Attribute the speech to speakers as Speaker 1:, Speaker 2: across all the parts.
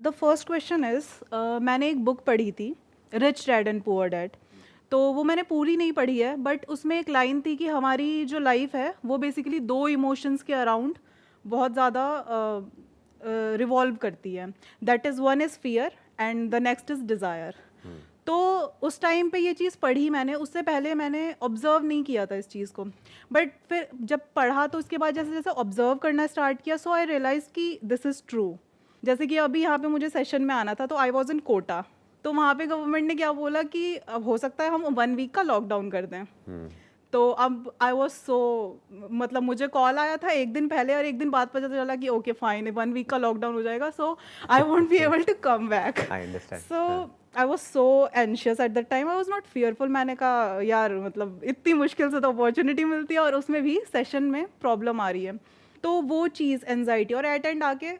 Speaker 1: The first question is, मैंने एक book पढ़ी थी, rich dad and poor dad. तो वो मैंने पूरी नहीं पढ़ी है, बट उसमें एक लाइन थी कि हमारी जो लाइफ है वो बेसिकली दो इमोशंस के अराउंड बहुत ज़्यादा रिवॉल्व करती है। That is, one is fear and the next is desire. तो उस टाइम पे ये चीज़ पढ़ी मैंने, उससे पहले मैंने ऑब्ज़र्व नहीं किया था इस चीज़ को। बट फिर जब पढ़ा तो उसके बाद जैसे जैसे ऑब्ज़र्व करना स्टार्ट किया, सो आई रियलाइज़ कि दिस इज़ ट्रू। जैसे कि अभी यहाँ पे मुझे सेशन में आना था, तो आई वॉज इन कोटा। तो वहाँ पे गवर्नमेंट ने क्या बोला कि अब हो सकता है हम 1 वीक का लॉकडाउन कर दें। तो अब आई वॉज सो, मतलब मुझे कॉल आया था एक दिन पहले और एक दिन बाद पता चला कि ओके फाइन 1 वीक का लॉकडाउन हो जाएगा, so I won't be able to come back.
Speaker 2: I understand.
Speaker 1: So I was so anxious at that time. I was not fearful. मैंने कहा यार मतलब इतनी मुश्किल से तो अपॉर्चुनिटी मिलती है और उसमें भी सेशन में प्रॉब्लम आ रही है। तो वो चीज़ एनजाइटी, और एट एंड आके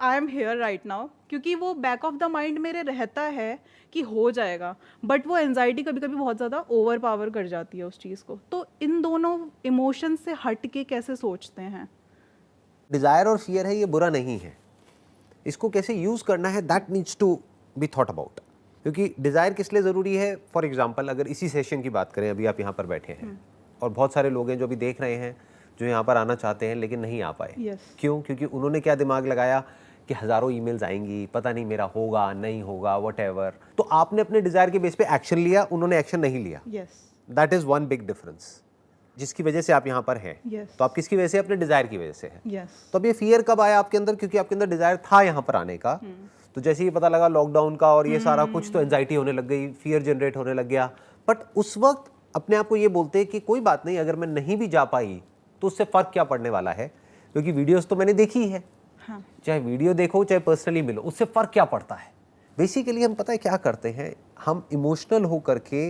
Speaker 1: I am here right now, क्योंकि वो बैक ऑफ द माइंड मेरे रहता है कि हो जाएगा, बट वो एनजाइटी कभी कभी बहुत ज़्यादा ओवर पावर कर जाती है उस चीज़ को। तो इन दोनों इमोशन से हट के कैसे सोचते हैं?
Speaker 2: डिजायर और फियर है, ये बुरा नहीं है। इसको कैसे यूज करना है, that needs to be thought about. क्योंकि डिजायर किस लिए जरूरी है? फॉर एग्जाम्पल, अगर इसी सेशन की बात करें, अभी आप यहाँ पर बैठे हैं और बहुत सारे लोग हैं जो अभी देख रहे हैं, जो यहाँ पर आना चाहते हैं लेकिन नहीं आ पाए।
Speaker 1: Yes.
Speaker 2: क्यों? क्योंकि उन्होंने क्या दिमाग लगाया कि हजारों ईमेल्स आएंगी, पता नहीं मेरा होगा नहीं होगा, व्हाटएवर। तो आपने अपने डिजायर के बेस पे एक्शन लिया, उन्होंने एक्शन नहीं लिया।
Speaker 1: Yes.
Speaker 2: That is one big difference, जिसकी वजह से आप यहाँ पर हैं।
Speaker 1: Yes.
Speaker 2: तो आप किसकी वजह से? अपने डिजायर की वजह से हैं।
Speaker 1: यस।
Speaker 2: तो अब ये फियर कब आया आपके अंदर? क्योंकि आपके अंदर डिजायर था यहाँ पर आने का। तो जैसे ही पता लगा लॉकडाउन का और ये सारा कुछ, तो एंजाइटी होने लग गई, फियर जनरेट होने लग गया। बट उस वक्त अपने आप को ये बोलते कि कोई बात नहीं, अगर मैं नहीं भी जा पाई तो उससे फर्क क्या पड़ने वाला है, क्योंकि वीडियोस तो मैंने देखी है।
Speaker 1: हाँ।
Speaker 2: चाहे वीडियो देखो चाहे पर्सनली मिलो, उससे फर्क क्या पड़ता है? बेसिकली हम पता है क्या करते हैं, हम इमोशनल हो करके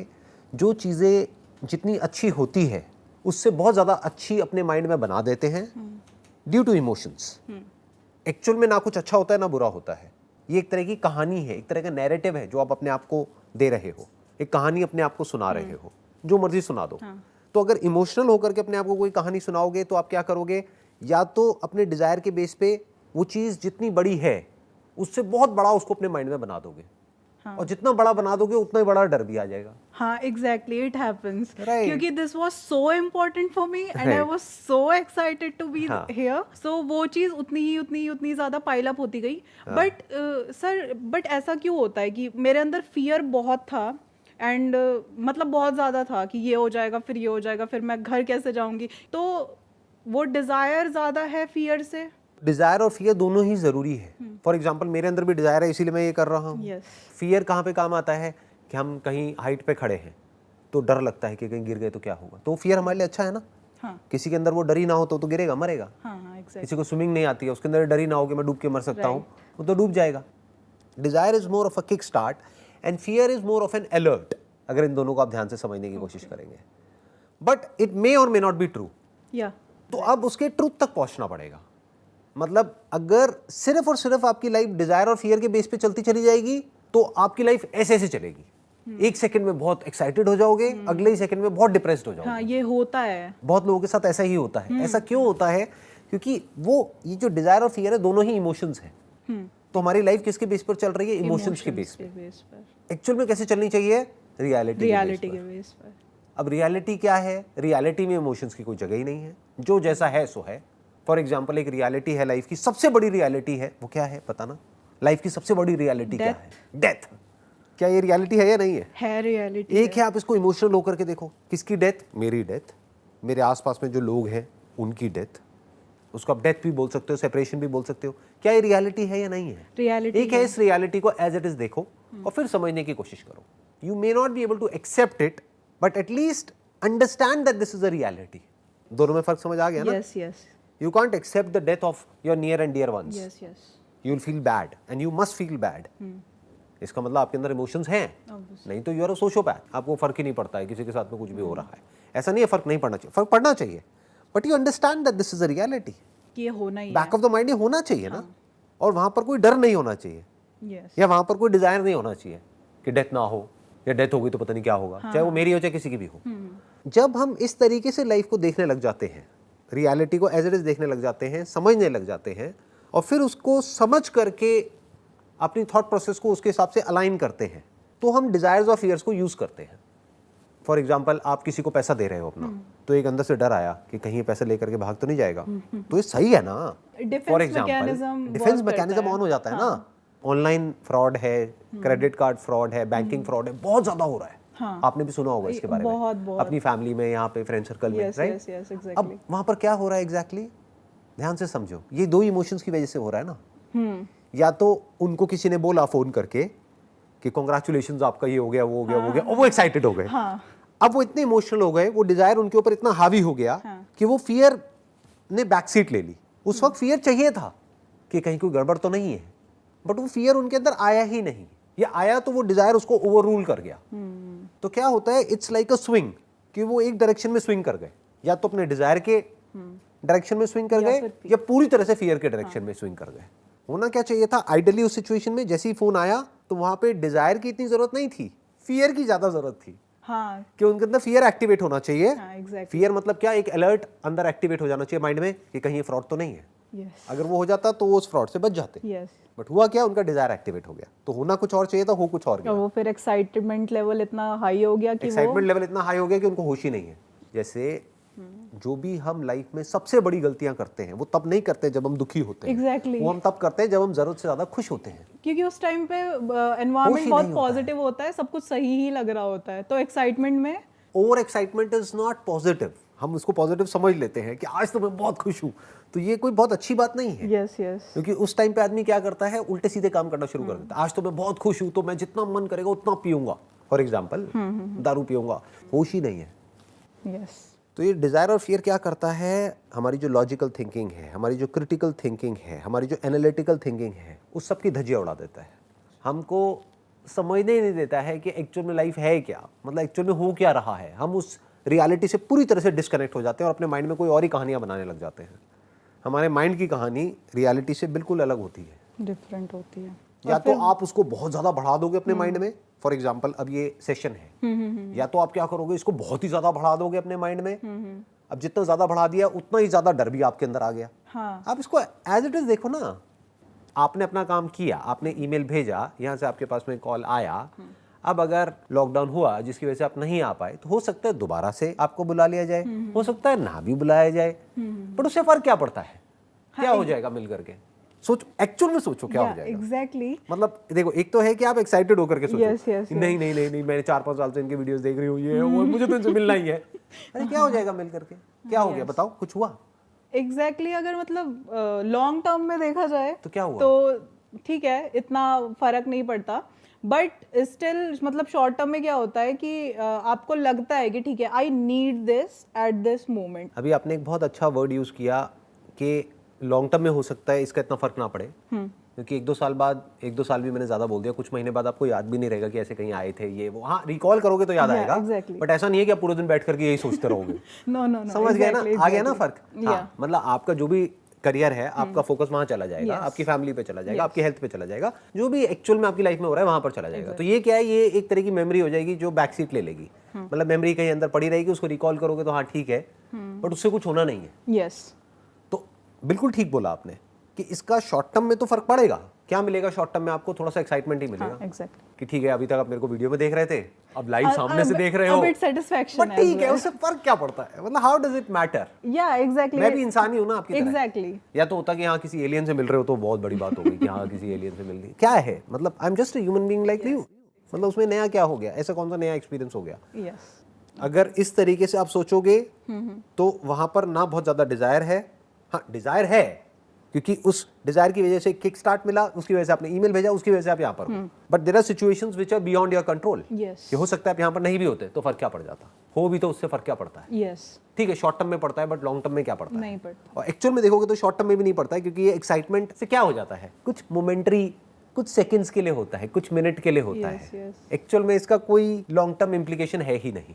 Speaker 2: जो चीज़ें जितनी अच्छी होती है उससे बहुत ज़्यादा अच्छी अपने माइंड में बना देते हैं ड्यू टू इमोशंस। एक्चुअल में ना कुछ अच्छा होता है ना बुरा होता है। ये एक तरह की कहानी है, एक तरह का नैरेटिव है जो आप अपने आप को दे रहे हो। एक कहानी अपने आप को सुना रहे हो, जो मर्जी सुना दो। तो अगर इमोशनल होकर के अपने आप को कोई कहानी सुनाओगे तो आप क्या करोगे? या तो अपने डिजायर के बेस पे वो चीज़ जितनी बड़ी है उससे बहुत बड़ा उसको अपने माइंड में बना दोगे। और जितना बड़ा बना दोगे उतना ही बड़ा डर भी आ जाएगा।
Speaker 1: हाँ, एग्जैक्टली, इट हैपेंस।
Speaker 2: Right.
Speaker 1: क्योंकि this was so important for me and I
Speaker 2: Right.
Speaker 1: Was so excited to be
Speaker 2: हाँ.
Speaker 1: हियर। सो वो चीज़ उतनी ज़्यादा पाइल अप होती गई। बट सर, बट ऐसा क्यों होता है कि मेरे अंदर फियर बहुत था एंड मतलब बहुत ज़्यादा था कि ये हो जाएगा, फिर ये हो जाएगा, फिर मैं घर कैसे जाऊँगी? तो वो डिज़ायर ज़्यादा है फियर से?
Speaker 2: डिजायर और फियर दोनों ही जरूरी है। फॉर एग्जाम्पल, मेरे अंदर भी डिजायर है, इसीलिए मैं ये कर रहा हूँ।
Speaker 1: Yes.
Speaker 2: फियर कहाँ पे काम आता है कि हम कहीं हाइट पे खड़े हैं तो डर लगता है कि कहीं गिर गए तो क्या होगा। तो फियर हमारे लिए अच्छा है ना।
Speaker 1: हाँ
Speaker 2: किसी के अंदर वो डर ही ना हो तो गिरेगा, मरेगा।
Speaker 1: हाँ हाँ, एग्जैक्टली।
Speaker 2: किसी को स्विमिंग नहीं आती है, उसके अंदर डर ही ना हो कि मैं डूब के मर सकता हूँ, वो तो डूब जाएगा। Desire is more of a kick start and fear is more of N alert, अगर इन दोनों को आप ध्यान से समझने की कोशिश करेंगे। बट इट मे और मे नॉट बी ट्रू।
Speaker 1: या
Speaker 2: तो अब उसके ट्रूथ तक पहुंचना पड़ेगा। मतलब अगर सिर्फ और सिर्फ आपकी लाइफ डिजायर और फियर के बेस पे चलती चली जाएगी तो आपकी लाइफ ऐसे ऐसे चलेगी। एक सेकंड में बहुत एक्साइटेड हो जाओगे, अगले ही सेकंड में बहुत डिप्रेस्ड हो जाओगे।
Speaker 1: हाँ, ये होता है।
Speaker 2: बहुत लोगों के साथ ऐसा ही होता है। ऐसा क्यों होता है? क्योंकि वो ये जो डिजायर और फियर है दोनों ही इमोशंस हैं। तो हमारी लाइफ किसके बेस पर चल रही है? इमोशंस के बेस पे। एक्चुअल में कैसे चलनी चाहिए? रियलिटी
Speaker 1: के बेस पर।
Speaker 2: अब रियलिटी क्या है? रियलिटी में इमोशंस की कोई जगह ही नहीं है, जो जैसा है सो है। फॉर एग्जाम्पल, एक रियलिटी है लाइफ की, सबसे बड़ी रियलिटी है, वो क्या है पता ना? लाइफ की सबसे बड़ी रियलिटी क्या है? डेथ। क्या ये रियलिटी है या नहीं है?
Speaker 1: है रियलिटी।
Speaker 2: एक है, आप इसको इमोशनल होकर के देखो। किसकी डेथ? मेरी डेथ, मेरे आसपास में जो लोग हैं उनकी डेथ। उसको आप डेथ भी बोल सकते हो, सेपरेशन भी बोल सकते हो। क्या ये रियलिटी है या नहीं है?
Speaker 1: रियलिटी
Speaker 2: एक है, इस रियलिटी को एज इट इज देखो और फिर समझने की कोशिश करो। You may not be able to accept it, but at least understand that this is a reality. दोनों में फर्क समझ आ गया ना?
Speaker 1: Yes yes
Speaker 2: You can't accept the death of your near and dear ones.
Speaker 1: Yes yes.
Speaker 2: You will feel bad and you must feel bad. इसका मतलब आपके अंदर इमोशंस हैं, नहीं तो यू आर अ सोशियोपैथ। आपको फर्क ही नहीं पड़ता है किसी के साथ में कुछ भी हो रहा है। ऐसा नहीं है फर्क नहीं पड़ना चाहिए, फर्क पड़ना चाहिए, but you understand that this is a reality.
Speaker 1: ये होना ही
Speaker 2: बैक ऑफ द माइंड ये होना चाहिए ना। और वहां पर कोई डर नहीं होना चाहिए,
Speaker 1: यस।
Speaker 2: या वहां पर कोई डिजायर नहीं होना चाहिए कि डेथ ना हो, या डेथ होगी तो पता नहीं क्या होगा, चाहे वो मेरी हो चाहे किसी की भी हो। जब हम इस तरीके से लाइफ को देखने लग जाते हैं, रियलिटी को एज इट इज देखने लग जाते हैं, समझने लग जाते हैं, और फिर उसको समझ करके अपनी थॉट प्रोसेस को उसके हिसाब से अलाइन करते हैं, तो हम डिजायर्स और फियर्स को यूज करते हैं। फॉर एग्जाम्पल, आप किसी को पैसा दे रहे हो अपना, तो एक अंदर से डर आया कि कहीं ये पैसा लेकर के भाग तो नहीं जाएगा, तो ये सही है ना। For example defence mechanism on हो जाता है ना। ऑनलाइन फ्रॉड है, क्रेडिट कार्ड फ्रॉड है, बैंकिंग फ्रॉड है, बहुत ज्यादा हो रहा है। आपने भी सुना होगा इसके बारे में अपनी फैमिली में, यहाँ पे फ्रेंड सर्कल में, राइट? अब वहां पर क्या हो रहा है एग्जैक्टली, ध्यान से समझो। ये दो इमोशंस की वजह से हो रहा है ना। या तो उनको किसी ने बोला फोन करके कि कांग्रेचुलेशंस, आपका ये हो गया, वो हो गया, वो हो गया, और वो एक्साइटेड हो गए। अब वो इतने इमोशनल हो गए, वो डिजायर उनके ऊपर इतना हावी हो गया कि वो फियर ने बैक सीट ले ली। उस वक्त फियर चाहिए था कि कहीं कोई गड़बड़ तो नहीं है, बट वो फियर उनके अंदर आया ही नहीं। या आया तो वो डिजायर उसको ओवर रूल कर गया। तो क्या होता है, इट्स लाइक अ स्विंग, कि वो एक डायरेक्शन में स्विंग कर गए, या तो अपने डिजायर के डायरेक्शन में स्विंग कर गए, या पूरी तरह से फियर के डायरेक्शन में स्विंग कर गए। होना क्या चाहिए था आइडियली उस सिचुएशन में, जैसे ही फोन आया तो वहां पे डिजायर की इतनी जरूरत नहीं थी, फियर की ज्यादा जरूरत थी। कि उनके अंदर फियर एक्टिवेट होना चाहिए। फियर मतलब क्या, एक अलर्ट अंदर एक्टिवेट हो जाना चाहिए माइंड में कि कहीं ये फ्रॉड तो नहीं है। अगर वो हो जाता तो वो उस फ्रॉड से बच जाते। बट हुआ क्या, उनका डिजायर एक्टिवेट हो गया। तो होना कुछ और चाहिए था, हो कुछ और गया।
Speaker 1: वो फिर एक्साइटमेंट लेवल इतना हाई हो गया कि
Speaker 2: एक्साइटमेंट लेवल इतना हाई हो गया कि उनको होश ही नहीं है। जैसे जो भी हम लाइफ में सबसे बड़ी गलतियां करते हैं, वो तब नहीं करते जब हम दुखी होते हैं।
Speaker 1: Exactly.
Speaker 2: वो हम तब करते हैं जब हम जरूरत से ज्यादा खुश होते हैं,
Speaker 1: क्योंकि उस टाइम पे एनवायरनमेंट बहुत पॉजिटिव होता है, सब कुछ सही ही लग रहा होता है। तो एक्साइटमेंट में
Speaker 2: over excitement is not positive. हम उसको पॉजिटिव समझ लेते हैं कि आज तो मैं बहुत खुश हूँ, तो ये कोई बहुत अच्छी बात नहीं है।
Speaker 1: Yes yes.
Speaker 2: क्योंकि उस टाइम पे आदमी क्या करता है, उल्टे सीधे काम करना शुरू कर देता है। आज तो मैं बहुत खुश हूँ, तो मैं जितना मन करेगा उतना पीऊंगा, फॉर एग्जाम्पल दारू पीऊंगा। होश ही नहीं है।
Speaker 1: यस।
Speaker 2: तो ये डिजायर और फियर क्या करता है, हमारी जो लॉजिकल थिंकिंग है, हमारी जो क्रिटिकल थिंकिंग है, हमारी जो एनालिटिकल थिंकिंग है, उस सब की धज्जियां उड़ा देता है। हमको समझने ही नहीं देता है कि एक्चुअल में लाइफ है क्या, मतलब एक्चुअल में हो क्या रहा है। हम उस रियलिटी से पूरी तरह से डिस्कनेक्ट हो जाते हैं और अपने माइंड में कोई और ही कहानियां बनाने लग जाते हैं। हमारे माइंड की कहानी रियलिटी से बिल्कुल अलग होती है,
Speaker 1: डिफरेंट होती है।
Speaker 2: या तो आप उसको बहुत ज्यादा बढ़ा दोगे अपने माइंड में। फॉर एग्जाम्पल, अब ये सेशन है, या तो आप क्या करोगे, इसको बहुत ही ज्यादा बढ़ा दोगे अपने माइंड में। अब जितना ज्यादा बढ़ा दिया उतना ही ज्यादा डर भी आपके अंदर आ गया। आप इसको एज इट इज देखो ना। आपने अपना काम किया, आपने ईमेल भेजा, यहाँ से आपके पास में कॉल आया। अब अगर लॉकडाउन हुआ जिसकी वजह से आप नहीं आ पाए, तो हो सकता है दोबारा से आपको बुला लिया जाए, हो सकता है ना भी बुलाया जाए, पर उससे फर्क क्या पड़ता है? क्या हो जाएगा मिल करके? सोचो, एक्चुअल में सोचो क्या हो जाएगा।
Speaker 1: एग्जैक्टली।
Speaker 2: मतलब देखो, एक तो है कि आप एक्साइटेड होकर के सोचो,
Speaker 1: yes.
Speaker 2: नहीं नहीं नहीं नहीं, मैंने 4-5 साल से इनके वीडियोस देख रही हूँ, ये और मुझे तो इनसे मिलना ही है। अरे क्या हो जाएगा मिल करके? क्या हो गया बताओ, कुछ हुआ?
Speaker 1: एग्जैक्टली। अगर मतलब लॉन्ग टर्म में देखा जाए
Speaker 2: तो क्या हुआ?
Speaker 1: तो ठीक है, इतना फर्क नहीं पड़ता, बट स्टिल मतलब शॉर्ट टर्म में क्या होता है कि आपको लगता है कि ठीक है, I need this at this moment.
Speaker 2: अभी आपने एक बहुत अच्छा वर्ड यूज किया कि लॉन्ग टर्म में हो सकता है इसका इतना फर्क ना पड़े, क्योंकि 1-2 साल बाद, 1-2 साल भी मैंने ज्यादा बोल दिया, कुछ महीने बाद आपको याद भी नहीं रहेगा कि ऐसे कहीं आए थे ये वो। हाँ, रिकॉल करोगे तो याद आएगा, बट ऐसा नहीं है कि आप पूरे दिन बैठ करके यही सोचते रहोगे।
Speaker 1: नो
Speaker 2: समझ गए ना? आ गया ना फर्क? मतलब आपका जो भी करियर है, आपका फोकस वहां चला जाएगा, आपकी फैमिली पे चला जाएगा, आपकी हेल्थ पे चला जाएगा, जो भी एक्चुअल में आपकी लाइफ में हो रहा है वहां पर चला जाएगा। तो ये क्या है, ये एक तरह की मेमोरी हो जाएगी जो बैक सीट ले लेगी। मतलब मेमोरी कहीं अंदर पड़ी रहेगी, उसको रिकॉल करोगे तो हाँ ठीक है, बट उससे कुछ होना नहीं है।
Speaker 1: यस।
Speaker 2: तो बिल्कुल ठीक बोला आपने कि इसका शॉर्ट टर्म में तो फर्क पड़ेगा। क्या मिलेगा शॉर्ट टर्म में आपको? थोड़ा सा एक्साइटमेंट ही मिलेगा।
Speaker 1: एग्जैक्टली।
Speaker 2: कि ठीक है, अभी तक आप मेरे को वीडियो में देख रहे थे, अब लाइव सामने से देख रहे हो,
Speaker 1: बट सैटिस्फैक्शन
Speaker 2: बट ठीक है, उससे फर्क क्या पड़ता है? मतलब हाउ डज इट मैटर?
Speaker 1: या एग्जैक्टली।
Speaker 2: मैं भी इंसान ही हूं ना आपकी तरह।
Speaker 1: एग्जैक्टली।
Speaker 2: या तो होता कि हाँ किसी एलियन से मिल रहे हो तो बहुत बड़ी बात हो गई कि हाँ किसी एलियन से मिल रही, क्या है मतलब, I am just a human being like you. मतलब उसमें नया क्या हो गया? ऐसा कौन सा नया एक्सपीरियंस हो गया?
Speaker 1: यस।
Speaker 2: अगर इस तरीके से आप सोचोगे तो वहां पर ना बहुत ज्यादा डिजायर है। हाँ, डिजायर है क्योंकि उस डिजायर की वजह से किक स्टार्ट मिला, उसकी वजह से आपने ईमेल भेजा, उसकी वजह से आप यहाँ पर हो। But there are situations which are beyond your control.
Speaker 1: Yes.
Speaker 2: हो सकता है आप यहाँ पर नहीं भी होते तो फर्क क्या पड़ जाता? हो भी तो उससे फर्क क्या पड़ता है?
Speaker 1: यस।
Speaker 2: ठीक है, शॉर्ट टर्म में पड़ता है, बट लॉन्ग टर्म में क्या पड़ता है?
Speaker 1: नहीं पड़ता।
Speaker 2: और एक्चुअल में देखोगे तो शॉर्ट टर्म में भी नहीं पड़ता है, क्योंकि ये एक्साइटमेंट से क्या हो जाता है, कुछ मोमेंटरी, कुछ सेकंड्स के लिए होता है, कुछ मिनट के लिए होता है। एक्चुअल में इसका कोई लॉन्ग टर्म इंप्लीकेशन है ही नहीं।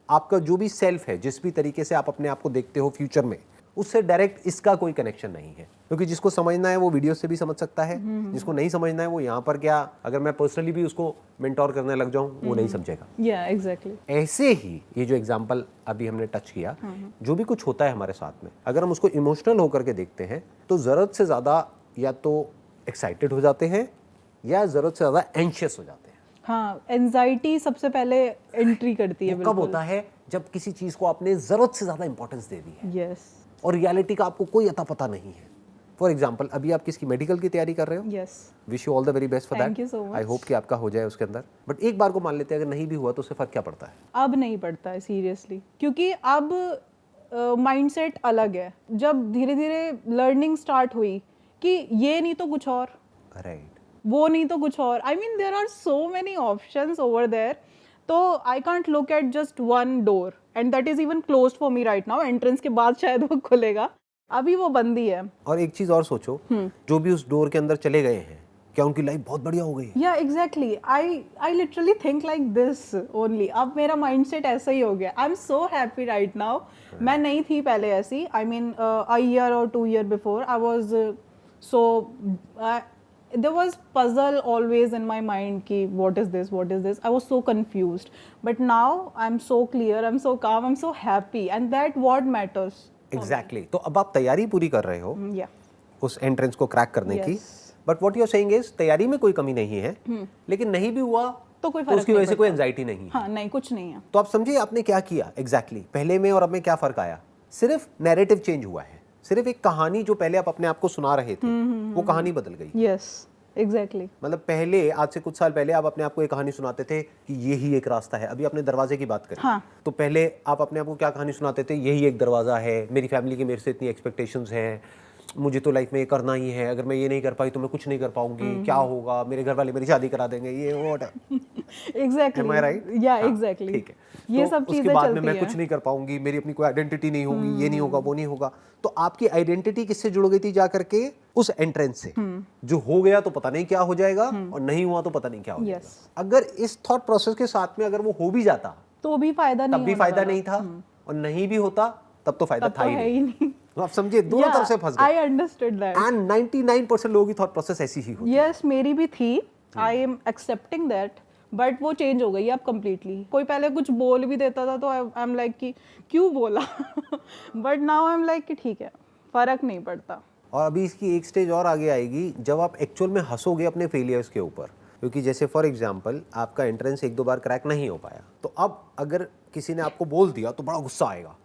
Speaker 2: आपका जो भी सेल्फ है, जिस भी तरीके से आप अपने आप को देखते हो फ्यूचर में, उससे डायरेक्ट इसका कोई कनेक्शन नहीं है। क्योंकि जिसको समझना है वो वीडियो से भी समझ सकता है, जिसको नहीं समझना है वो यहाँ पर क्या, अगर मैं पर्सनली भी उसको मेंटोर करने लग जाऊं वो नहीं समझेगा।
Speaker 1: या एग्जैक्टली।
Speaker 2: ऐसे ही ये जो एग्जांपल अभी हमने टच किया, जो भी कुछ होता है हमारे साथ में, अगर हम उसको इमोशनल होकर के देखते हैं तो जरूरत से ज्यादा या तो एक्साइटेड हो जाते हैं या ज़रूरत से ज़्यादा एंशियस हो जाते हैं?
Speaker 1: हाँ, एंजाइटी सबसे पहले एंट्री करती है।
Speaker 2: वो कब होता है? जब किसी चीज़ को आपने ज़रूरत से ज़्यादा इंपॉर्टेंस दे दी है
Speaker 1: यस
Speaker 2: और रियलिटी का आपको कोई अता पता नहीं है। फॉर एग्जाम्पल, अभी आप किसकी मेडिकल की तैयारी कर रहे हो?
Speaker 1: Yes,
Speaker 2: wish you all the very best for
Speaker 1: Thank you
Speaker 2: that.
Speaker 1: so much.
Speaker 2: I hope कि आपका हो जाए उसके अंदर। बट एक बार को मान लेते हैं अगर नहीं भी हुआ तो उससे फर्क क्या पड़ता है?
Speaker 1: अब नहीं पड़ता है सीरियसली, क्योंकि अब माइंडसेट अलग है। जब धीरे धीरे लर्निंग स्टार्ट हुई कि ये नहीं तो कुछ और,
Speaker 2: राइट।
Speaker 1: वो नहीं तो कुछ और, I mean there are so many options over there, तो I can't look at just one door and that is even closed for me right now. Entrance के बाद शायद वो खुलेगा, अभी वो बंद ही है।
Speaker 2: और एक चीज़ और सोचो, जो भी उस डोर के अंदर चले गए हैं, क्या उनकी लाइफ बहुत बढ़िया हो गई है?
Speaker 1: या exactly, I literally think like this only. अब मेरा माइंडसेट ऐसा ही हो गया। I am so happy right now. मैं नहीं थी पहले ऐसी, आई मीन अ ईयर और 2 year before I was so, there was puzzle always in my mind ki what is this, I was so confused, but now I'm so clear, I'm so calm, I'm so happy, and that what matters.
Speaker 2: Exactly. तो अब आप तैयारी पूरी कर रहे हो
Speaker 1: Yeah,
Speaker 2: उस entrance को क्रैक करने की,
Speaker 1: Yes.
Speaker 2: But what you are saying is तैयारी में कोई कमी नहीं है, लेकिन नहीं भी हुआ
Speaker 1: तो कोई
Speaker 2: तो
Speaker 1: फर्क
Speaker 2: उसकी
Speaker 1: नहीं
Speaker 2: वजह से कोई
Speaker 1: पड़ता।
Speaker 2: एंजाइटी नहीं है।
Speaker 1: हाँ, नहीं, कुछ नहीं है।
Speaker 2: तो आप समझिए आपने क्या किया एग्जैक्टली पहले में और अब में क्या फर्क आया? सिर्फ नैरेटिव चेंज हुआ है। सिर्फ एक कहानी जो पहले आप अपने आप को सुना रहे थे वो कहानी बदल गई।
Speaker 1: Yes, exactly.
Speaker 2: मतलब पहले, आज से कुछ साल पहले आप अपने आप को एक कहानी सुनाते थे कि यही एक रास्ता है। अभी आपने दरवाजे की बात करी,
Speaker 1: हाँ.
Speaker 2: तो पहले आप अपने आप को क्या कहानी सुनाते थे? यही एक दरवाजा है, मेरी फैमिली की मेरे से इतनी एक्सपेक्टेशंस हैं, मुझे तो लाइफ में ये करना ही है, अगर मैं ये नहीं कर पाई तो मैं कुछ नहीं कर पाऊंगी, क्या होगा, मेरे घर वाले मेरी शादी करा देंगे, ये what
Speaker 1: Exactly.
Speaker 2: Am I right?
Speaker 1: Yeah,
Speaker 2: हाँ,
Speaker 1: exactly.
Speaker 2: ठीक है।
Speaker 1: ये
Speaker 2: तो
Speaker 1: सब
Speaker 2: उसके
Speaker 1: चीजें
Speaker 2: बाद में
Speaker 1: चलती
Speaker 2: मैं
Speaker 1: है।
Speaker 2: कुछ नहीं कर पाऊंगी, मेरी अपनी कोई आइडेंटिटी नहीं होगी, ये नहीं होगा, वो नहीं होगा। तो आपकी आइडेंटिटी किससे जुड़ गई थी जा करके? उस एंट्रेंस से। जो हो गया तो पता नहीं क्या हो जाएगा और नहीं हुआ तो पता नहीं क्या हो जाएगा।
Speaker 1: Yes.
Speaker 2: अगर इस थॉट प्रोसेस के साथ में अगर वो हो भी जाता
Speaker 1: तो भी फायदा नहीं
Speaker 2: तब भी
Speaker 1: होने
Speaker 2: फायदा
Speaker 1: वाला।
Speaker 2: नहीं था, और नहीं भी होता तब तो फायदा
Speaker 1: तब
Speaker 2: था
Speaker 1: तो
Speaker 2: ही
Speaker 1: है ही नहीं।
Speaker 2: तो आप समझिए दोनों तरफ से फंस गए।
Speaker 1: I understood that.
Speaker 2: एंड 99% लोगों की थॉट प्रोसेस ऐसी ही होती
Speaker 1: यस, मेरी भी थी। I am accepting that, but वो चेंज हो गई अब कम्प्लीटली। कोई पहले कुछ बोल भी देता था तो आई एम लाइक कि क्यों बोला, but now I am like कि ठीक है, फर्क नहीं पड़ता।
Speaker 2: और अभी इसकी एक स्टेज और आगे आएगी जब आप एक्चुअल में हंसोगे अपने फेलियर्स के ऊपर। क्योंकि जैसे फॉर एग्जांपल आपका एंट्रेंस 1-2 बार क्रैक नहीं हो पाया, तो अब अगर किसी ने आपको बोल दिया तो बड़ा गुस्सा आएगा,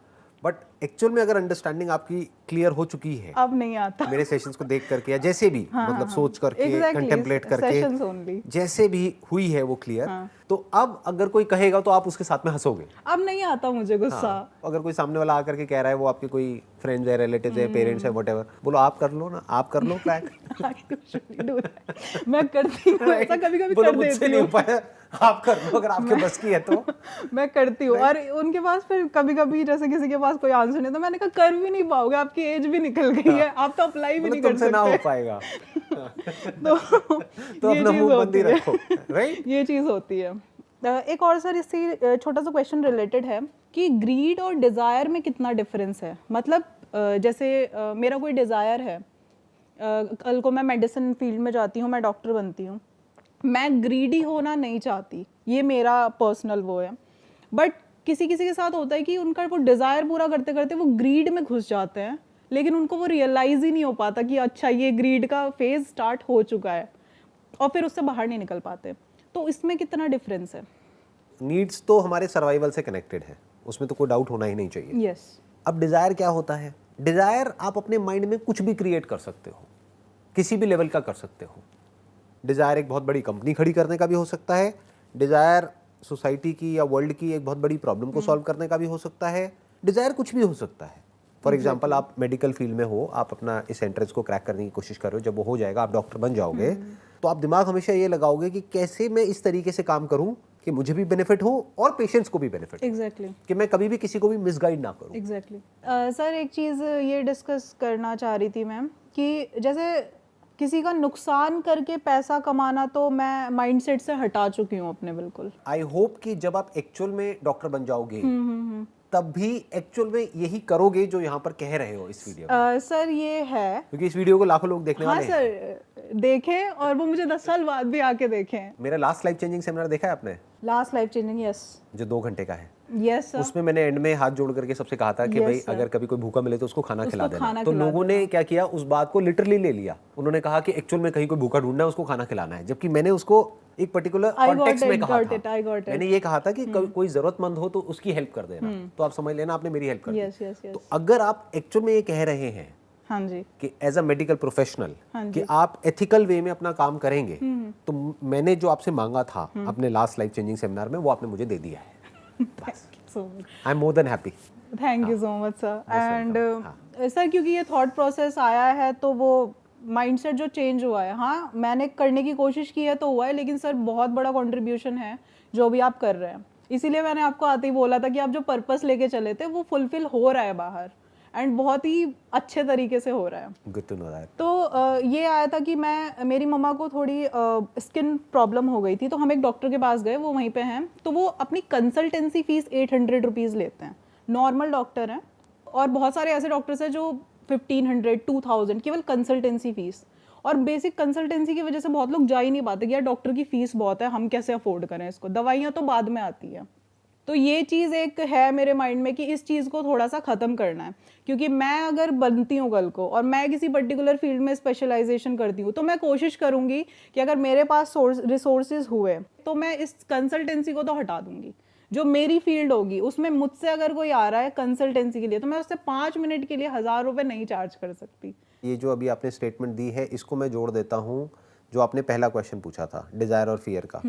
Speaker 2: बट एक्चुअल में अगर अंडरस्टैंडिंग आपकी क्लियर हो चुकी है
Speaker 1: अब नहीं आता।
Speaker 2: मेरे सेशंस को देख करके या जैसे भी मतलब सोच करके कंटेम्पलेट
Speaker 1: Sessions
Speaker 2: करके
Speaker 1: only.
Speaker 2: जैसे भी हुई है वो क्लियर, तो अब अगर कोई कहेगा तो आप उसके साथ में हंसोगे।
Speaker 1: अब नहीं आता मुझे गुस्सा।
Speaker 2: हाँ, अगर कोई सामने वाला आकर के कह रहा है, वो आपके कोई फ्रेंड्स है, रिलेटिव्स है, पेरेंट्स है, व्हाटएवर, बोलो आप कर लो ना, आप कर लो क्रैक।
Speaker 1: मैं करती हूँ ऐसा, कभी-कभी
Speaker 2: बोलो
Speaker 1: कर
Speaker 2: मुझसे
Speaker 1: देती
Speaker 2: नहीं हो
Speaker 1: हूँ।
Speaker 2: पाया, आप कर लो अगर आपके बस की है तो।
Speaker 1: मैं करती हूँ, और उनके पास फिर कभी-कभी जैसे किसी के पास कोई आंसर नहीं, तो मैंने कहा कर भी नहीं पाओगे, आपकी एज भी निकल गई है, आप तो अप्लाई भी नहीं
Speaker 2: मतलब
Speaker 1: कर
Speaker 2: तुमसे ना हो
Speaker 1: सकते।
Speaker 2: पाएगा
Speaker 1: तो
Speaker 2: तो
Speaker 1: ये
Speaker 2: अपना
Speaker 1: चीज
Speaker 2: मुंह बंद
Speaker 1: होती
Speaker 2: ही
Speaker 1: है।
Speaker 2: रखो, राइट?
Speaker 1: ये चीज होती है। एक और सर इससे छोटा सा क्वेश्चन रिलेटेड है कि ग्रीड और डिजायर में कितना डिफरेंस है। मतलब जैसे मेरा कोई डिजायर है, कल को मैं मेडिसिन फील्ड में जाती हूँ, मैं डॉक्टर बनती हूँ, मैं ग्रीडी होना नहीं चाहती, ये मेरा पर्सनल वो है। बट किसी किसी के साथ होता है कि उनका वो डिज़ायर पूरा करते करते वो ग्रीड में घुस जाते हैं, लेकिन उनको वो रियलाइज़ ही नहीं हो पाता कि अच्छा ये ग्रीड का फेज स्टार्ट हो चुका है, और फिर उससे बाहर नहीं निकल पाते। तो इसमें कितना डिफरेंस है?
Speaker 2: नीड्स तो हमारे सर्वाइवल से कनेक्टेड है, उसमें तो कोई डाउट होना ही नहीं चाहिए।
Speaker 1: यस।
Speaker 2: अब डिज़ायर क्या होता है? डिज़ायर आप अपने माइंड में कुछ भी क्रिएट कर सकते हो, किसी भी लेवल का कर सकते हो। डिज़ायर एक बहुत बड़ी कंपनी खड़ी करने का भी हो सकता है, डिज़ायर सोसाइटी की या वर्ल्ड की एक बहुत बड़ी प्रॉब्लम को सॉल्व करने का भी हो सकता है, डिज़ायर कुछ भी हो सकता है। फॉर एग्जाम्पल आप मेडिकल फील्ड में हो, आप अपना इस एंट्रेंस को क्रैक करने की कोशिश कर रहे हो, जब वो हो जाएगा आप डॉक्टर बन जाओगे, तो आप दिमाग हमेशा ये लगाओगे कि कैसे मैं इस तरीके से काम करूं कि मुझे भी बेनिफिट हो और पेशेंट्स को भी बेनिफिट हो,
Speaker 1: एग्जैक्टली
Speaker 2: कि मैं कभी भी किसी को भी मिसगाइड ना करूं।
Speaker 1: एग्जैक्टली। सर एक चीज़ ये डिस्कस करना चाह रही थी मैम कि जैसे किसी का नुकसान करके पैसा कमाना तो मैं माइंडसेट से हटा चुकी हूँ अपने, बिल्कुल।
Speaker 2: आई होप कि जब आप एक्चुअल में डॉक्टर बन जाओगे तब भी एक्चुअल में यही करोगे जो यहाँ पर कह रहे हो इस वीडियो में,
Speaker 1: सर ये है,
Speaker 2: क्योंकि इस वीडियो को लाखों लोग देखने
Speaker 1: हाँ
Speaker 2: वाले हैं।
Speaker 1: सर देखें, और वो मुझे 10 साल बाद भी आके देखें।
Speaker 2: मेरा लास्ट लाइफ चेंजिंग सेमिनार देखा है आपने,
Speaker 1: लास्ट लाइफ चेंजिंग? यस।
Speaker 2: जो 2 घंटे का है?
Speaker 1: यस सर,
Speaker 2: उसमें मैंने एंड में हाथ जोड़ करके सबसे कहा था कि
Speaker 1: Yes,
Speaker 2: भाई
Speaker 1: sir.
Speaker 2: अगर कभी कोई भूखा मिले तो उसको खाना खिला देना।
Speaker 1: खाना
Speaker 2: तो
Speaker 1: खिला
Speaker 2: लोगों ने क्या किया, उस बात को लिटरली ले लिया। उन्होंने कहा कि एक्चुअल में कहीं कोई भूखा ढूंढना है, उसको खाना खिलाना है, जबकि मैंने उसको एक पर्टिकुलर
Speaker 1: I got
Speaker 2: कॉन्टेक्स्ट में
Speaker 1: it,
Speaker 2: कहा
Speaker 1: got
Speaker 2: था।
Speaker 1: it, I got it.
Speaker 2: मैंने ये कहा था कि कोई जरूरतमंद हो तो उसकी हेल्प कर देना। तो आप समझ लेना आपने मेरी हेल्प कर दी।
Speaker 1: यस यस यस,
Speaker 2: तो अगर आप एक्चुअल में ये कह रहे हैं
Speaker 1: हाँ जी,
Speaker 2: कि एज अ मेडिकल प्रोफेशनल
Speaker 1: हाँ
Speaker 2: कि आप एथिकल वे में अपना काम करेंगे, तो मैंने जो आपसे मांगा था अपने लास्ट लाइफ चेंजिंग सेमिनार में, वो आपने मुझे दे दिया है। बस,
Speaker 1: so much,
Speaker 2: I am more than happy.
Speaker 1: Thank you so much sir. And
Speaker 2: welcome,
Speaker 1: sir क्योंकि ये थॉट प्रोसेस आया है तो वो माइंडसेट जो चेंज हुआ है, हाँ मैंने करने की कोशिश की है तो हुआ है, लेकिन सर बहुत बड़ा कंट्रीब्यूशन है जो भी आप कर रहे हैं। इसीलिए मैंने आपको आते ही बोला था कि आप जो पर्पस लेके चले थे वो फुलफिल हो रहा है बाहर, एंड बहुत ही अच्छे तरीके से हो रहा है।
Speaker 2: Good to know that.
Speaker 1: तो ये आया था कि मेरी मम्मा को थोड़ी स्किन प्रॉब्लम हो गई थी, तो हम एक डॉक्टर के पास गए, वो वहीं पे हैं। तो वो अपनी कंसल्टेंसी फीस 800 रुपीज़ लेते हैं, नॉर्मल डॉक्टर हैं। और बहुत सारे ऐसे डॉक्टर्स हैं जो 1500 2000 केवल कंसल्टेंसी फीस। और बेसिक कंसल्टेंसी की वजह से बहुत लोग जा ही नहीं पाते कि यार डॉक्टर की फीस बहुत है, हम कैसे अफोर्ड करें इसको, दवाइयाँ तो बाद में आती है। तो ये चीज़ एक है मेरे माइंड में कि इस चीज़ को थोड़ा सा ख़त्म करना है, क्योंकि मैं अगर बनती हूँ कल को और मैं किसी पर्टिकुलर फील्ड में स्पेशलाइजेशन करती हूँ, तो मैं कोशिश करूँगी कि अगर मेरे पास रिसोर्सेज हुए तो मैं इस कंसल्टेंसी को तो हटा दूँगी। जो मेरी फील्ड होगी उसमें मुझसे अगर कोई आ रहा है कंसल्टेंसी के लिए, तो मैं उससे 5 मिनट के लिए 1000 रुपये नहीं चार्ज कर सकती।
Speaker 2: ये जो अभी आपने स्टेटमेंट दी है, इसको मैं जोड़ देता हूँ जो आपने पहला क्वेश्चन पूछा था, डिजायर और फियर का।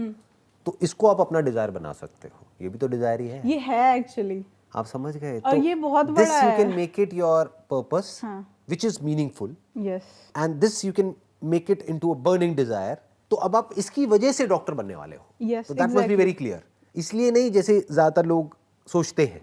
Speaker 2: तो इसको आप अपना डिजायर बना सकते हो, ये भी तो डिजायर ही है।
Speaker 1: ये है एक्चुअली,
Speaker 2: आप समझ गए?
Speaker 1: और ये बहुत बड़ा
Speaker 2: दिस यू
Speaker 1: है।
Speaker 2: Can make it your purpose
Speaker 1: हाँ।
Speaker 2: Which is meaningful,
Speaker 1: yes
Speaker 2: and this you can make it into a burning desire. तो अब आप इसकी वजह से डॉक्टर बनने वाले हो।
Speaker 1: Yes,
Speaker 2: तो that must be very clear. इसलिए नहीं जैसे ज्यादातर लोग सोचते हैं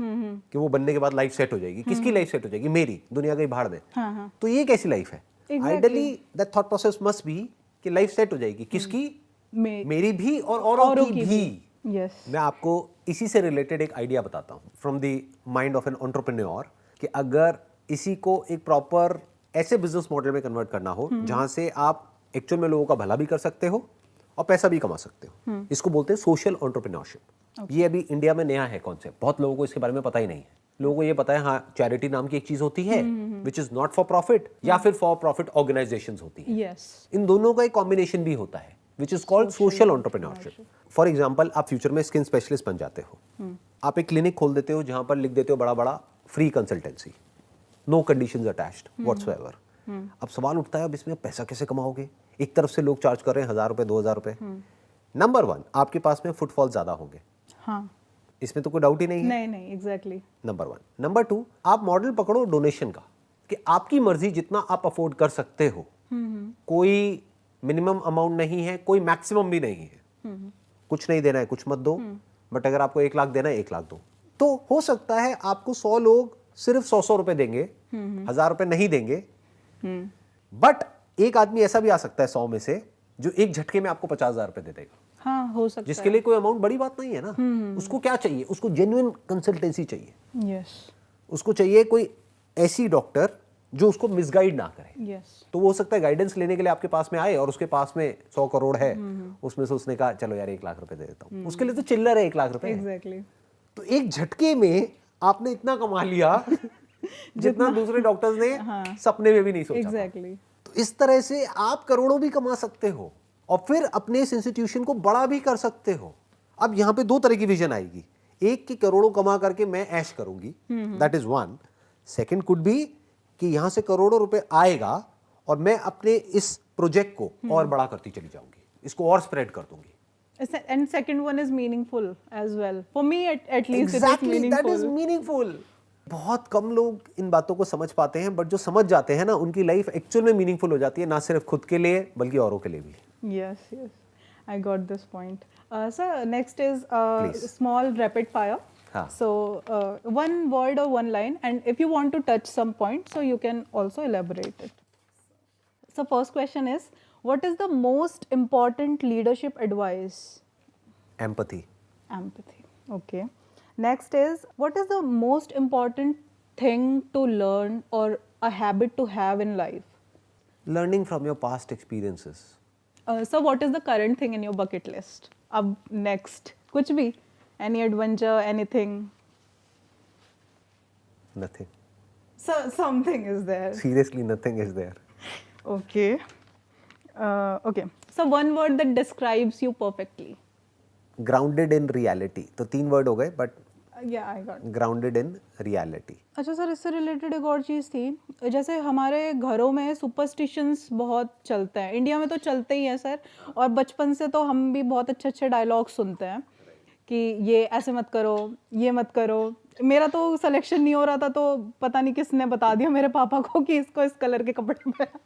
Speaker 2: कि वो बनने के बाद लाइफ सेट हो जाएगी। किसकी लाइफ सेट हो जाएगी? मेरी, दुनिया का ही भाड़ दे।
Speaker 1: हाँ हाँ,
Speaker 2: तो ये कैसी लाइफ है?
Speaker 1: Exactly.
Speaker 2: Ideally that thought process must be कि लाइफ सेट हो जाएगी। किसकी? मेरी भी और औरों की भी।
Speaker 1: यस
Speaker 2: मैं आपको इसी से रिलेटेड एक आइडिया बताता हूँ from the mind of an entrepreneur, कि अगर इसी को एक प्रॉपर ऐसे बिजनेस मॉडल में कन्वर्ट करना हो जहां से आप एक्चुअल में लोगों का भला भी कर सकते हो और पैसा भी कमा सकते हो, इसको बोलते हैं सोशल एंटरप्रेन्योरशिप। ये अभी इंडिया में नया है कॉन्सेप्ट, बहुत लोगों को इसके बारे में पता ही नहीं है। लोगों को ये पता है हाँ चैरिटी नाम की एक चीज होती है which is not for profit, या फिर फॉर प्रॉफिट ऑर्गेनाइजेशंस होती है।
Speaker 1: यस
Speaker 2: इन दोनों का एक कॉम्बिनेशन भी होता है which is called social entrepreneurship. For example, आप फ्यूचर में स्किन स्पेशलिस्ट बन जाते हो, आप एक क्लिनिक खोल देते हो जहां पर लिख देते हो बड़ा बड़ा free consultancy, no conditions attached whatsoever. अब सवाल उठता है अब इसमें पैसा कैसे कमाओगे? एक तरफ से लोग चार्ज कर रहे हैं 1000 रुपए 2000 रुपए। नंबर 1, आपके पास में फुटफॉल ज्यादा होंगे,
Speaker 1: हाँ,
Speaker 2: इसमें तो कोई डाउट ही नहीं है।
Speaker 1: नहीं एग्जैक्टली।
Speaker 2: नंबर 1। नंबर 2, आप मॉडल पकड़ो डोनेशन का, कि आपकी मर्जी जितना आप अफोर्ड कर सकते हो, कोई मिनिमम अमाउंट नहीं है, कोई मैक्सिमम भी नहीं है। कुछ नहीं देना है कुछ मत दो, बट अगर आपको 1 लाख देना है 1 लाख दो। तो हो सकता है आपको 100 लोग सिर्फ 100 रुपए देंगे, 1000 रुपए नहीं देंगे, बट एक आदमी ऐसा भी आ सकता है 100 में से जो एक झटके में आपको 50,000 रुपए दे देगा,
Speaker 1: हाँ हो सकता
Speaker 2: जिसके लिए कोई अमाउंट बड़ी बात नहीं है ना। उसको क्या चाहिए? उसको जेन्युइन कंसल्टेंसी चाहिए।
Speaker 1: है। यस
Speaker 2: उसको चाहिए कोई ऐसी डॉक्टर जो उसको मिसगाइड ना करे।
Speaker 1: यस
Speaker 2: तो वो हो सकता है गाइडेंस लेने के लिए आपके पास में आए और उसके पास में 100 करोड़ है, उसमें से उसने कहा चलो यार 1 लाख रुपए दे देता हूँ, उसके लिए तो चिल्लर है 1 लाख रुपए।
Speaker 1: एग्जैक्टली।
Speaker 2: तो एक झटके में आपने इतना कमा लिया जितना दूसरे डॉक्टर्स ने सपने में भी नहीं सोचा।
Speaker 1: एग्जैक्टली।
Speaker 2: तो इस तरह से आप करोड़ों भी कमा सकते हो और फिर अपने इस इंस्टीट्यूशन को बड़ा भी कर सकते हो। अब यहाँ पे 2 तरह की विजन आएगी, एक की करोड़ों कमा करके मैं ऐश करूंगी, that is one. Second could be कि यहाँ से करोड़ों रुपए आएगा और मैं अपने इस प्रोजेक्ट को और बड़ा करती चली जाऊंगी, इसको और स्प्रेड कर दूंगी।
Speaker 1: And second one is meaningful as well. For me, at least
Speaker 2: Exactly,
Speaker 1: it is
Speaker 2: that is
Speaker 1: meaningful.
Speaker 2: meaningful. बहुत कम लोग इन बातों को समझ पाते हैं, बट जो समझ जाते हैं ना उनकी लाइफ एक्चुअल में मीनिंगफुल हो जाती है, ना सिर्फ खुद के लिए बल्कि औरों के लिए भी।
Speaker 1: Yes, yes. I got this point. Sir, next is
Speaker 2: Please.
Speaker 1: small rapid fire.
Speaker 2: हाँ.
Speaker 1: So, one word or one line, and if you want to touch some point, so you can also elaborate it. So, first question is, what is the most important leadership advice?
Speaker 2: Empathy.
Speaker 1: Empathy. Okay. Next is, what is the most important thing to learn or a habit to have in life?
Speaker 2: Learning from your past experiences.
Speaker 1: So what is the current thing in your bucket list? Ab next, कुछ भी, any adventure, anything?
Speaker 2: Nothing,
Speaker 1: something is there.
Speaker 2: Seriously nothing is there.
Speaker 1: Okay. Okay. So one word that describes you perfectly.
Speaker 2: Grounded in reality, तो 3 word हो गए, but
Speaker 1: Yeah, I got.
Speaker 2: Grounded in reality.
Speaker 1: अच्छा sir, इससे related एक और चीज़ थी, जैसे हमारे घरों में सुपरस्टिशंस बहुत चलते हैं, इंडिया में तो चलते ही हैं सर, और बचपन से तो हम भी बहुत अच्छे अच्छे डायलॉग सुनते हैं कि ये ऐसे मत करो, ये मत करो। मेरा तो सिलेक्शन नहीं हो रहा था, तो पता नहीं किसने बता दिया मेरे पापा को कि इसको इस कलर के कपड़े पहना।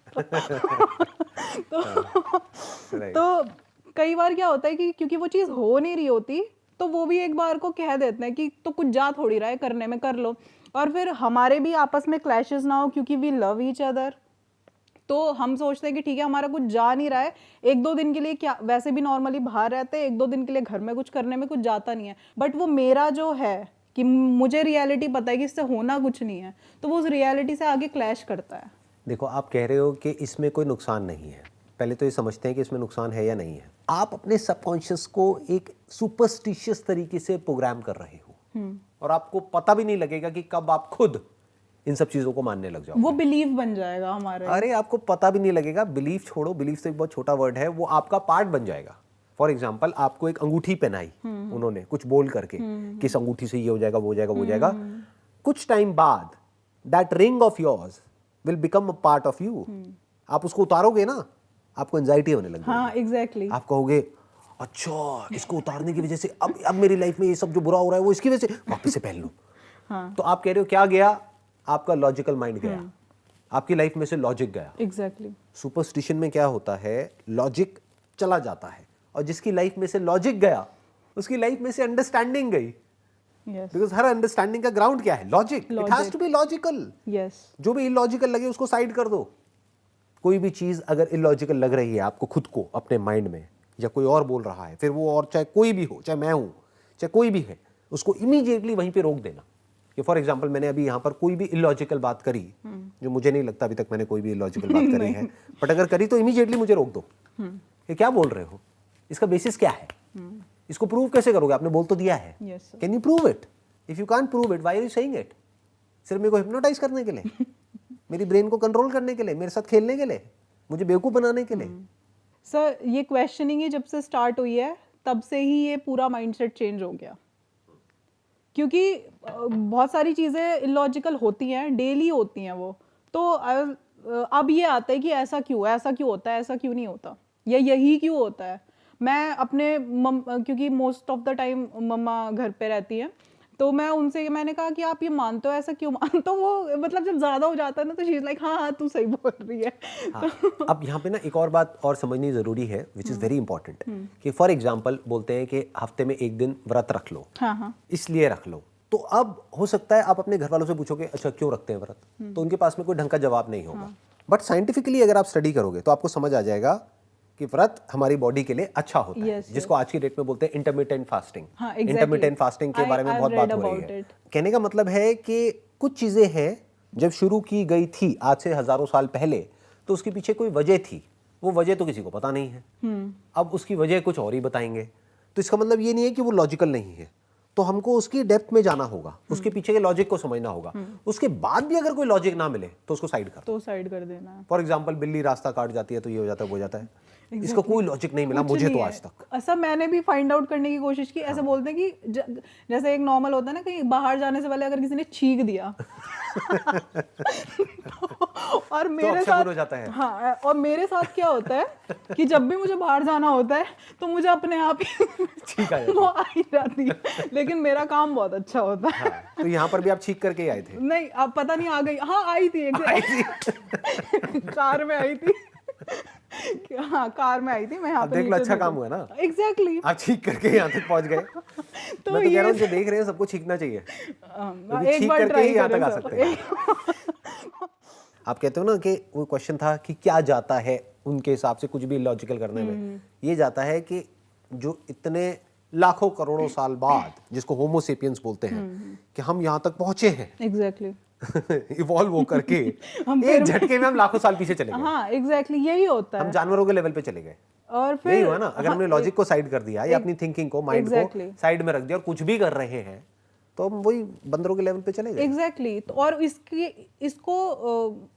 Speaker 1: तो कई बार क्या होता है कि क्योंकि वो चीज़ हो नहीं रही होती, तो वो भी एक बार को कह देते हैं कि तो कुछ जा थोड़ी रहा है करने में, कर लो। और फिर हमारे भी आपस में क्लैशेस ना हो, क्योंकि वी लव ईच अदर, तो हम सोचते हैं कि ठीक है हमारा कुछ जा नहीं रहा है, 1-2 दिन के लिए, क्या वैसे भी नॉर्मली बाहर रहते हैं, 1-2 दिन के लिए घर में कुछ करने में कुछ जाता नहीं है, बट वो मेरा जो है कि मुझे रियलिटी पता है कि इससे होना कुछ नहीं है, तो वो उस रियलिटी से आगे क्लैश करता है।
Speaker 2: देखो, आप कह रहे हो कि इसमें कोई नुकसान नहीं है, पहले तो ये समझते हैं कि इसमें नुकसान है या नहीं है। आप अपने सबकॉन्शियस को एक सुपरस्टिशियस तरीके से प्रोग्राम कर रहे हो, और आपको पता भी नहीं लगेगा कि कब आप खुद इन सब चीजों को मानने लग जाओ।
Speaker 1: वो बिलीव बन जाएगा हमारे।
Speaker 2: अरे आपको पता भी नहीं लगेगा, बिलीव छोड़ो, बिलीव तो एक बहुत छोटा वर्ड है, वो आपका पार्ट बन जाएगा। फॉर एग्जाम्पल, आपको एक अंगूठी पहनाई उन्होंने कुछ बोल करके कि इस अंगूठी से ये हो जाएगा, वो हो जाएगा, वो हो जाएगा। कुछ टाइम बाद that ring of yours will become a part of you. आप उसको उतारोगे ना, आपको एंजाइटी होने लगेगी।
Speaker 1: हाँ, एग्जैक्टली।
Speaker 2: आप कहोगे अच्छा, इसको उतारने की वजह से अब मेरी लाइफ में ये सब जो बुरा हो रहा है वो इसकी वजह से, वापस से पहन लूं।
Speaker 1: हाँ,
Speaker 2: तो आप कह रहे हो क्या गया, आपका लॉजिकल माइंड गया, आपकी लाइफ में से लॉजिक गया।
Speaker 1: एग्जैक्टली।
Speaker 2: सुपरस्टिशन में क्या होता है, लॉजिक चला जाता है, और जिसकी लाइफ में से लॉजिक गया, उसकी लाइफ में से अंडरस्टैंडिंग गई।
Speaker 1: यस,
Speaker 2: बिकॉज हर अंडरस्टैंडिंग का ग्राउंड क्या है, logic. It has to be logical.
Speaker 1: Yes,
Speaker 2: जो भी इलॉजिकल लगे उसको साइड कर दो। कोई भी चीज अगर इलॉजिकल लग रही है आपको खुद को अपने माइंड में, या कोई और बोल रहा है, फिर वो और चाहे कोई भी हो, चाहे मैं हूं, चाहे कोई भी है, उसको इमीडिएटली वहीं पे रोक देना। कि फॉर एग्जाम्पल, मैंने अभी यहाँ पर कोई भी इलॉजिकल बात करी, जो मुझे नहीं लगता अभी तक मैंने कोई भी इलॉजिकल बात करी है, बट अगर करी तो इमीडिएटली मुझे रोक दो। ये क्या बोल रहे हो, इसका बेसिस क्या है, इसको प्रूव कैसे करोगे, आपने बोल तो दिया है,
Speaker 1: yes sir.
Speaker 2: Can you prove it? If you can't prove it, why are you saying it? सिर्फ मेरे को हिप्नोटाइज करने के लिए, मेरी ब्रेन को कंट्रोल करने के लिए, मेरे साथ खेलने के लिए, मुझे बेवकूफ बनाने के लिए?
Speaker 1: सर, ये क्वेश्चनिंग ही जब से स्टार्ट हुई है, तब से ही ये पूरा माइंडसेट चेंज हो गया, क्योंकि बहुत सारी चीज़ें इलॉजिकल होती हैं, डेली होती हैं वो, तो अब ये आता है कि ऐसा क्यों है, ऐसा क्यों होता है, ऐसा क्यों नहीं होता, या यही क्यों होता है। मैं अपने क्योंकि मोस्ट ऑफ द टाइम मम्मा घर पे रहती है, तो मैंने कहा कि आप ये मानते हो, ऐसा क्यों मानते हो? वो मतलब जब ज़्यादा हो जाता है ना, तो शी इज़ लाइक हाँ हाँ तू सही बोल रही है।
Speaker 2: हाँ, अब यहाँ पे ना एक और बात और समझनी ज़रूरी है, विच इज़ वेरी इंपॉर्टेंट, कि फॉर एग्जाम्पल बोलते हैं कि हफ्ते में एक दिन व्रत रख लो,
Speaker 1: हाँ हाँ,
Speaker 2: इसलिए रख लो। तो अब हो सकता है आप अपने घर वालों से पूछोगे अच्छा क्यों रखते हैं व्रत, तो उनके पास में कोई ढंग का जवाब नहीं होगा। बट साइंटिफिकली अगर आप स्टडी करोगे तो आपको समझ आ जाएगा कि व्रत हमारी बॉडी के लिए अच्छा होता है,
Speaker 1: Yes,
Speaker 2: जिसको आज की डेट में बोलते हैं इंटरमिटेंट फास्टिंग।
Speaker 1: हाँ, exactly.
Speaker 2: इंटरमिटेंट फास्टिंग के बारे में
Speaker 1: I've
Speaker 2: बहुत
Speaker 1: read
Speaker 2: बात हो रही
Speaker 1: about
Speaker 2: है।
Speaker 1: it.
Speaker 2: कहने का मतलब है कि कुछ चीजें हैं जब शुरू की गई थी आज से हजारों साल पहले, तो उसके पीछे कोई वजह थी, वो वजह तो किसी को पता नहीं है। अब उसकी वजह कुछ और ही बताएंगे, तो इसका मतलब ये नहीं है कि वो लॉजिकल नहीं है, तो हमको उसकी डेप्थ में जाना होगा, उसके पीछे के लॉजिक को समझना होगा। उसके बाद भी अगर कोई लॉजिक ना मिले तो उसको साइड कर दो।
Speaker 1: तो साइड कर देना।
Speaker 2: फॉर एग्जाम्पल, बिल्ली रास्ता काट जाती है तो ये हो जाता है, वो हो जाता है, इसका कोई लॉजिक नहीं मिला मुझे तो आज तक।
Speaker 1: ऐसा मैंने भी फाइंड आउट करने की कोशिश की। ऐसे बोलते हैं कि जैसे एक नॉर्मल होता है ना, कहीं बाहर जाने से पहले अगर किसी ने छींक दिया और मेरे साथ
Speaker 2: हो जाता है।
Speaker 1: हाँ, और मेरे साथ क्या होता है कि जब भी मुझे बाहर जाना होता है तो मुझे अपने आप ही
Speaker 2: छींक आ जाती है।
Speaker 1: वो आ ही जाती है, लेकिन मेरा काम बहुत अच्छा होता है।
Speaker 2: हाँ, तो यहाँ पर भी आप छींक करके आए थे?
Speaker 1: नहीं, अब पता नहीं आ गई। हाँ, आई थी कार में आई थी। हाँ, कार में आई थी मैं। यहाँ पे
Speaker 2: देख लो, अच्छा काम हुआ ना।
Speaker 1: एग्जैक्टली,
Speaker 2: आप छींक करके यहाँ तक पहुँच गए। मैं तो कह रहा हूँ जो देख रहे हैं सबको छींकना चाहिए,
Speaker 1: एक बार ट्राई
Speaker 2: यहाँ तक आ सकते हैं। आप कहते हो ना कि वो क्वेश्चन था कि क्या जाता है उनके हिसाब से कुछ भी लॉजिकल करने में, ये जाता है कि जो इतने लाखों करोड़ों साल बाद, जिसको होमो सेपियंस बोलते हैं, कि हम यहाँ तक पहुंचे हैं
Speaker 1: एग्जैक्टली
Speaker 2: इवॉल्व हो करके एक झटके में हम लाखों साल पीछे चले गए।
Speaker 1: हाँ, एग्जैक्टली यही होता है।
Speaker 2: हम जानवरों के लेवल पे चले गए।
Speaker 1: और फिर
Speaker 2: यही हुआ ना, अगर हमने लॉजिक को साइड कर दिया या अपनी थिंकिंग को, माइंड को साइड में रख दिया और कुछ भी कर रहे हैं, तो हम वही बंदरों के लेवल पे चले गए।
Speaker 1: एग्जैक्टली तो और इसको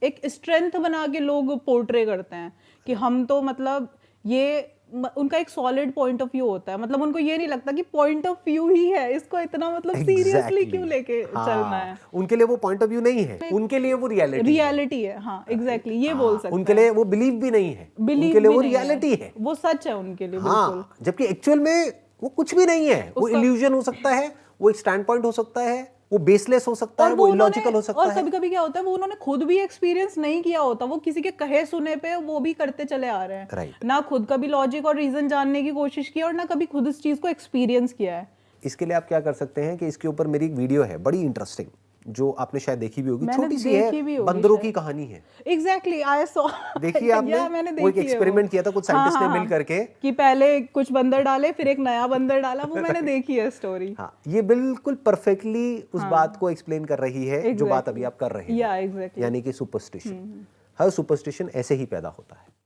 Speaker 1: एक स्ट्रेंथ बना के लोग पोर्ट्रे करते हैं कि हम तो मतलब ये उनका एक सॉलिड पॉइंट ऑफ व्यू होता है, मतलब उनको ये नहीं लगता कि पॉइंट ऑफ व्यू ही है, इसको इतना मतलब सीरियसली क्यों लेके चलना है।
Speaker 2: उनके लिए वो पॉइंट ऑफ व्यू नहीं है, उनके लिए वो रियलिटी
Speaker 1: है। हाँ एग्जैक्टली ये बोल सकते हैं।
Speaker 2: उनके लिए वो बिलीव भी नहीं है, उनके लिए वो रियलिटी है,
Speaker 1: वो सच है उनके लिए।
Speaker 2: हाँ, जबकि एक्चुअल में वो कुछ भी नहीं है, वो इल्यूजन हो सकता है, वो एक स्टैंड पॉइंट हो सकता है, वो बेसलेस हो सकता है, वो इलॉजिकल हो सकता है।
Speaker 1: और कभी-कभी क्या होता है वो उन्होंने खुद भी एक्सपीरियंस नहीं किया होता, वो किसी के कहे सुने पे वो भी करते चले आ रहे हैं।
Speaker 2: राइट।
Speaker 1: ना खुद कभी लॉजिक और रीजन जानने की कोशिश की और ना कभी खुद इस चीज को एक्सपीरियंस किया है।
Speaker 2: इसके लिए आप क्या कर सकते हैं कि इसके ऊपर मेरी एक वीडियो है बड़ी इंटरेस्टिंग, जो आपने शायद देखी भी होगी, छोटी सी है, बंदरों की कहानी है।
Speaker 1: Exactly I saw.
Speaker 2: देखिए आपने, वो एक एक्सपेरिमेंट किया था कुछ साइंटिस्ट ने मिल करके
Speaker 1: कि पहले कुछ बंदर डाले फिर एक नया बंदर डाला, वो मैंने देखी है स्टोरी।
Speaker 2: हाँ, ये बिल्कुल परफेक्टली उस बात को एक्सप्लेन कर रही है जो बात अभी आप कर रहे हैं, यानी कि सुपरस्टिशन। हर सुपरस्टिशन ऐसे ही पैदा होता है।